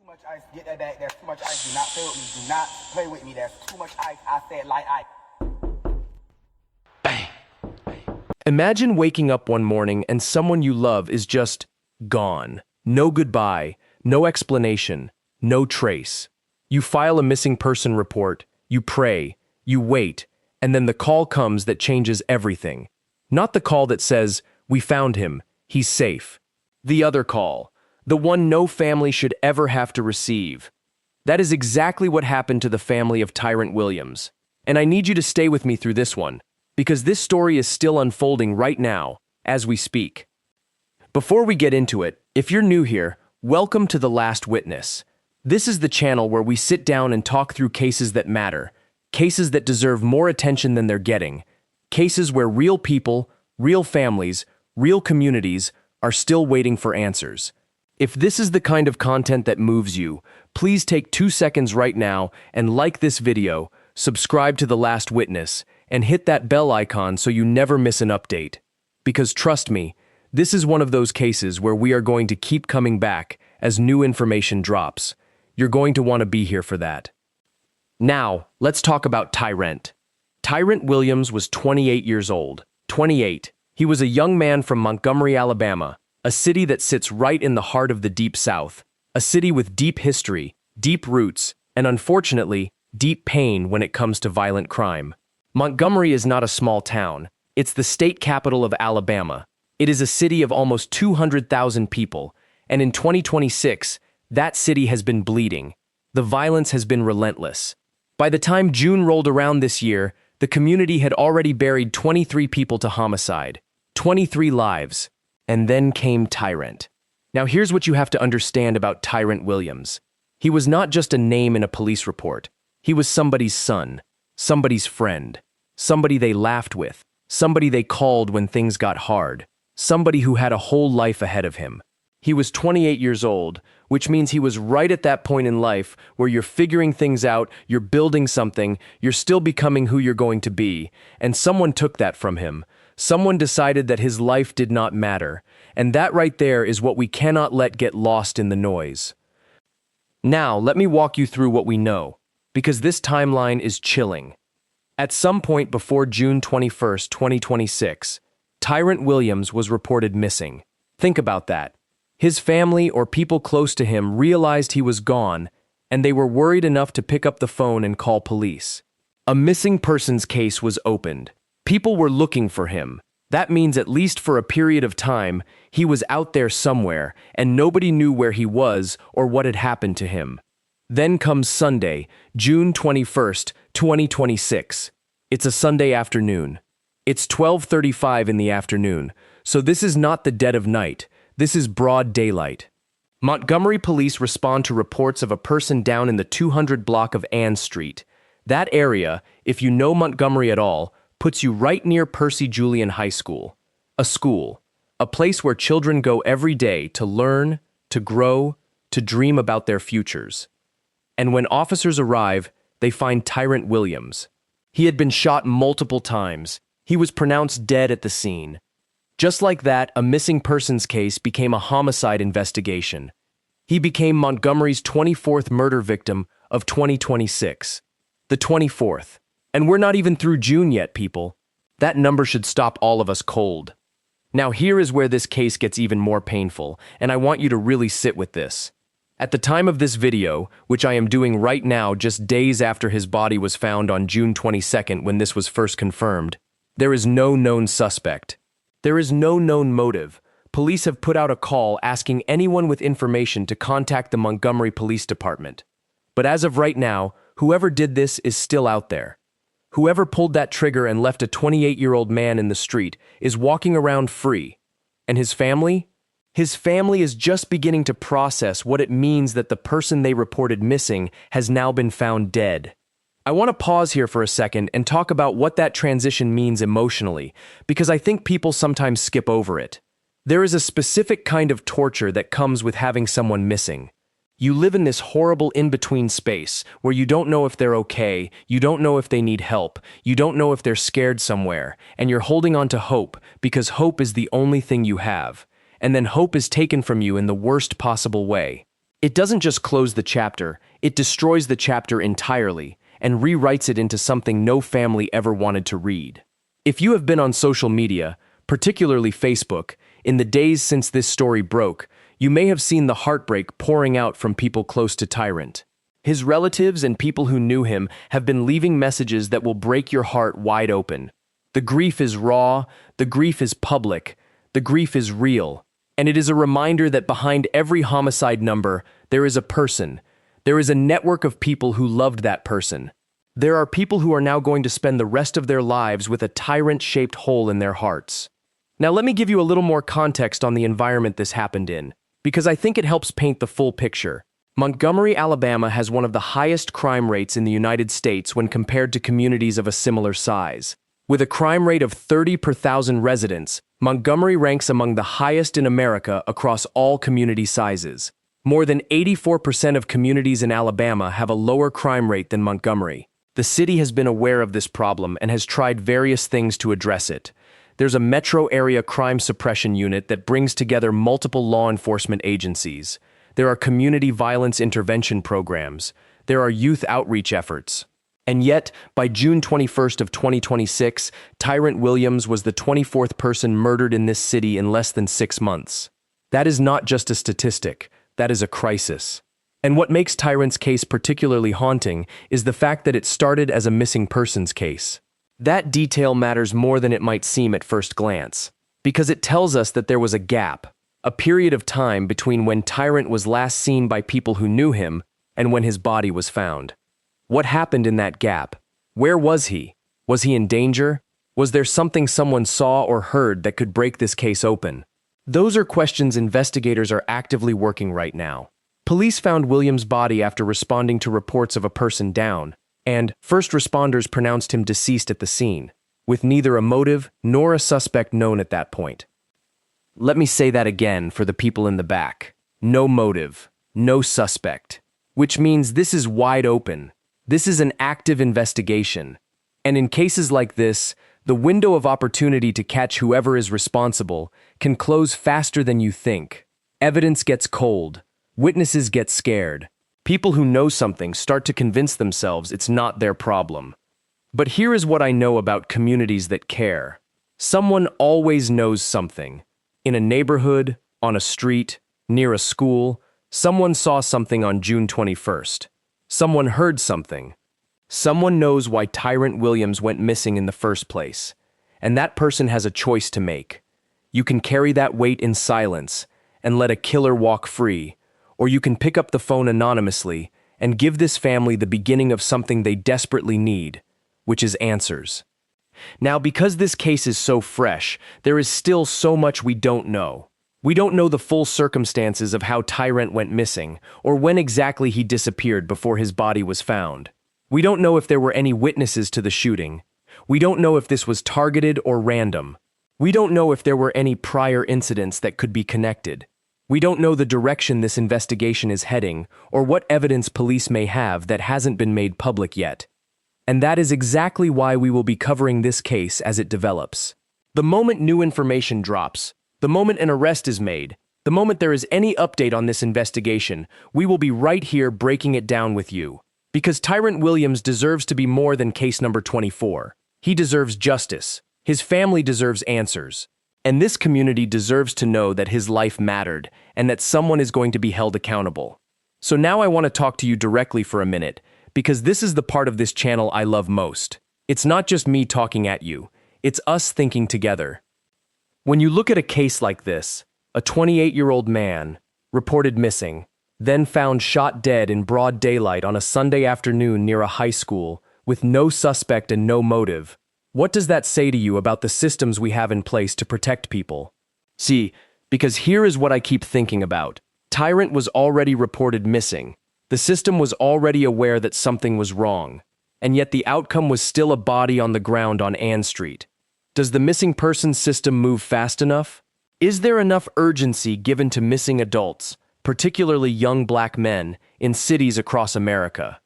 much ice. Get that back. There's too much ice. Do not play with me. Do not play with me. There's too much ice. I said light ice. Bang. Imagine waking up one morning and someone you love is just gone. No goodbye, no explanation, no trace. You file a missing person report, you pray, you wait, and then the call comes that changes everything. Not the call that says, "We found him, he's safe." The other call, the one no family should ever have to receive. That is exactly what happened to the family of Tyrent Williams. And I need you to stay with me through this one, because this story is still unfolding right now, as we speak. Before we get into it, if you're new here, welcome to The Last Witness. This is the channel where we sit down and talk through cases that matter, cases that deserve more attention than they're getting, cases where real people, real families, real communities are still waiting for answers. If this is the kind of content that moves you, please take 2 seconds right now and like this video, subscribe to The Last Witness, and hit that bell icon so you never miss an update. Because trust me, this is one of those cases where we are going to keep coming back as new information drops. You're going to want to be here for that. Now, let's talk about Tyrent. Tyrent Williams was 28 years old. 28. He was a young man from Montgomery, Alabama, a city that sits right in the heart of the Deep South, a city with deep history, deep roots, and unfortunately, deep pain when it comes to violent crime. Montgomery is not a small town. It's the state capital of Alabama. It is a city of almost 200,000 people, and in 2026, that city has been bleeding. The violence has been relentless. By the time June rolled around this year, the community had already buried 23 people to homicide, 23 lives, and then came Tyrent. Now here's what you have to understand about Tyrent Williams. He was not just a name in a police report. He was somebody's son, somebody's friend, somebody they laughed with, somebody they called when things got hard, somebody who had a whole life ahead of him. He was 28 years old, which means he was right at that point in life where you're figuring things out, you're building something, you're still becoming who you're going to be, and someone took that from him. Someone decided that his life did not matter, and that right there is what we cannot let get lost in the noise. Now, let me walk you through what we know, because this timeline is chilling. At some point before June 21st, 2026, Tyrent Williams was reported missing. Think about that. His family or people close to him realized he was gone, and they were worried enough to pick up the phone and call police. A missing persons case was opened. People were looking for him. That means at least for a period of time, he was out there somewhere, and nobody knew where he was or what had happened to him. Then comes Sunday, June 21st, 2026. It's a Sunday afternoon. It's 12:35 in the afternoon, so this is not the dead of night. This is broad daylight. Montgomery Police respond to reports of a person down in the 200 block of Ann Street. That area, if you know Montgomery at all, puts you right near Percy Julian High School. A place where children go every day to learn, to grow, to dream about their futures. And when officers arrive, they find Tyrent Williams. He had been shot multiple times. He was pronounced dead at the scene. Just like that, a missing persons case became a homicide investigation. He became Montgomery's 24th murder victim of 2026. The 24th. And we're not even through June yet, people. That number should stop all of us cold. Now here is where this case gets even more painful, and I want you to really sit with this. At the time of this video, which I am doing right now just days after his body was found on June 22nd when this was first confirmed, there is no known suspect. There is no known motive. Police have put out a call asking anyone with information to contact the Montgomery Police Department. But as of right now, whoever did this is still out there. Whoever pulled that trigger and left a 28-year-old man in the street is walking around free. And his family? His family is just beginning to process what it means that the person they reported missing has now been found dead. I want to pause here for a second and talk about what that transition means emotionally, because I think people sometimes skip over it. There is a specific kind of torture that comes with having someone missing. You live in this horrible in-between space where you don't know if they're okay, you don't know if they need help, you don't know if they're scared somewhere, and you're holding on to hope because hope is the only thing you have. And then hope is taken from you in the worst possible way. It doesn't just close the chapter, it destroys the chapter entirely and rewrites it into something no family ever wanted to read. If you have been on social media, particularly Facebook, in the days since this story broke, you may have seen the heartbreak pouring out from people close to Tyrent. His relatives and people who knew him have been leaving messages that will break your heart wide open. The grief is raw, the grief is public, the grief is real, and it is a reminder that behind every homicide number, there is a person. There is a network of people who loved that person. There are people who are now going to spend the rest of their lives with a tyrant-shaped hole in their hearts. Now let me give you a little more context on the environment this happened in, because I think it helps paint the full picture. Montgomery, Alabama has one of the highest crime rates in the United States when compared to communities of a similar size. With a crime rate of 30 per thousand residents, Montgomery ranks among the highest in America across all community sizes. More than 84% of communities in Alabama have a lower crime rate than Montgomery. The city has been aware of this problem and has tried various things to address it. There's a metro area crime suppression unit that brings together multiple law enforcement agencies. There are community violence intervention programs. There are youth outreach efforts. And yet, by June 21st of 2026, Tyrent Williams was the 24th person murdered in this city in less than 6 months. That is not just a statistic, that is a crisis. And what makes Tyrent's case particularly haunting is the fact that it started as a missing persons case. That detail matters more than it might seem at first glance, because it tells us that there was a gap, a period of time between when Tyrent was last seen by people who knew him and when his body was found. What happened in that gap? Where was he? Was he in danger? Was there something someone saw or heard that could break this case open? Those are questions investigators are actively working right now. Police found Williams' body after responding to reports of a person down, and first responders pronounced him deceased at the scene, with neither a motive nor a suspect known at that point. Let me say that again for the people in the back. No motive, no suspect, which means this is wide open. This is an active investigation. And in cases like this, the window of opportunity to catch whoever is responsible can close faster than you think. Evidence gets cold. Witnesses get scared. People who know something start to convince themselves it's not their problem. But here is what I know about communities that care. Someone always knows something. In a neighborhood, on a street, near a school, someone saw something on June 21st. Someone heard something. Someone knows why Tyrent Williams went missing in the first place. And that person has a choice to make. You can carry that weight in silence and let a killer walk free, or you can pick up the phone anonymously and give this family the beginning of something they desperately need, which is answers. Now, because this case is so fresh, there is still so much we don't know. We don't know the full circumstances of how Tyrent went missing, or when exactly he disappeared before his body was found. We don't know if there were any witnesses to the shooting. We don't know if this was targeted or random. We don't know if there were any prior incidents that could be connected. We don't know the direction this investigation is heading, or what evidence police may have that hasn't been made public yet. And that is exactly why we will be covering this case as it develops. The moment new information drops, the moment an arrest is made, the moment there is any update on this investigation, we will be right here breaking it down with you. Because Tyrent Williams deserves to be more than case number 24. He deserves justice. His family deserves answers. And this community deserves to know that his life mattered and that someone is going to be held accountable. So now I want to talk to you directly for a minute, because this is the part of this channel I love most. It's not just me talking at you, it's us thinking together. When you look at a case like this, a 28-year-old man, reported missing, then found shot dead in broad daylight on a Sunday afternoon near a high school, with no suspect and no motive, what does that say to you about the systems we have in place to protect people? See, because here is what I keep thinking about. Tyrent was already reported missing. The system was already aware that something was wrong. And yet the outcome was still a body on the ground on Ann Street. Does the missing persons system move fast enough? Is there enough urgency given to missing adults, particularly young black men, in cities across America?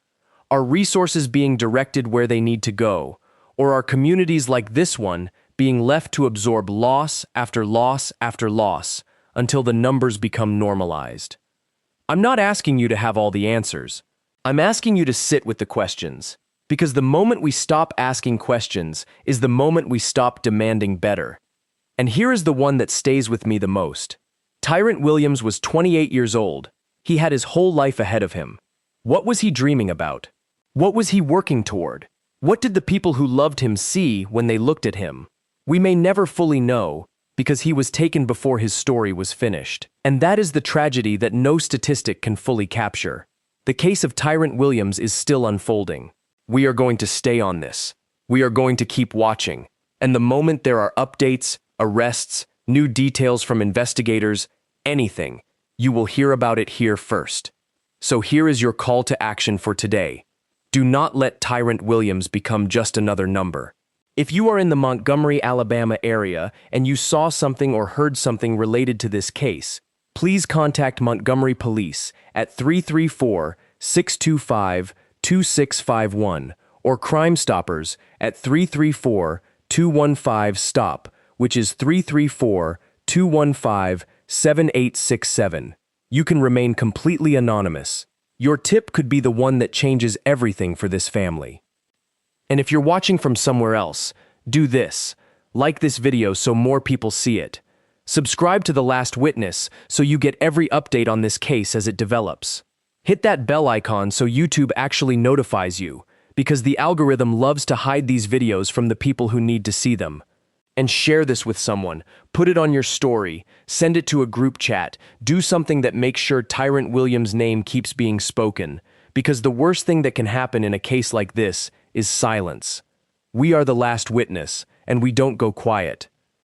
Are resources being directed where they need to go? Or are communities like this one being left to absorb loss after loss after loss until the numbers become normalized? I'm not asking you to have all the answers. I'm asking you to sit with the questions. Because the moment we stop asking questions is the moment we stop demanding better. And here is the one that stays with me the most. Tyrent Williams was 28 years old. He had his whole life ahead of him. What was he dreaming about? What was he working toward? What did the people who loved him see when they looked at him? We may never fully know, because he was taken before his story was finished. And that is the tragedy that no statistic can fully capture. The case of Tyrent Williams is still unfolding. We are going to stay on this. We are going to keep watching. And the moment there are updates, arrests, new details from investigators, anything, you will hear about it here first. So here is your call to action for today. Do not let Tyrent Williams become just another number. If you are in the Montgomery, Alabama area and you saw something or heard something related to this case, please contact Montgomery Police at 334-625-2651 or Crime Stoppers at 334-215-STOP, which is 334-215-7867. You can remain completely anonymous. Your tip could be the one that changes everything for this family. And if you're watching from somewhere else, do this. Like this video so more people see it. Subscribe to The Last Witness so you get every update on this case as it develops. Hit that bell icon so YouTube actually notifies you, because the algorithm loves to hide these videos from the people who need to see them. And share this with someone. Put it on your story. Send it to a group chat. Do something that makes sure Tyrent Williams' name keeps being spoken, because the worst thing that can happen in a case like this is silence. We are The Last Witness, and we don't go quiet.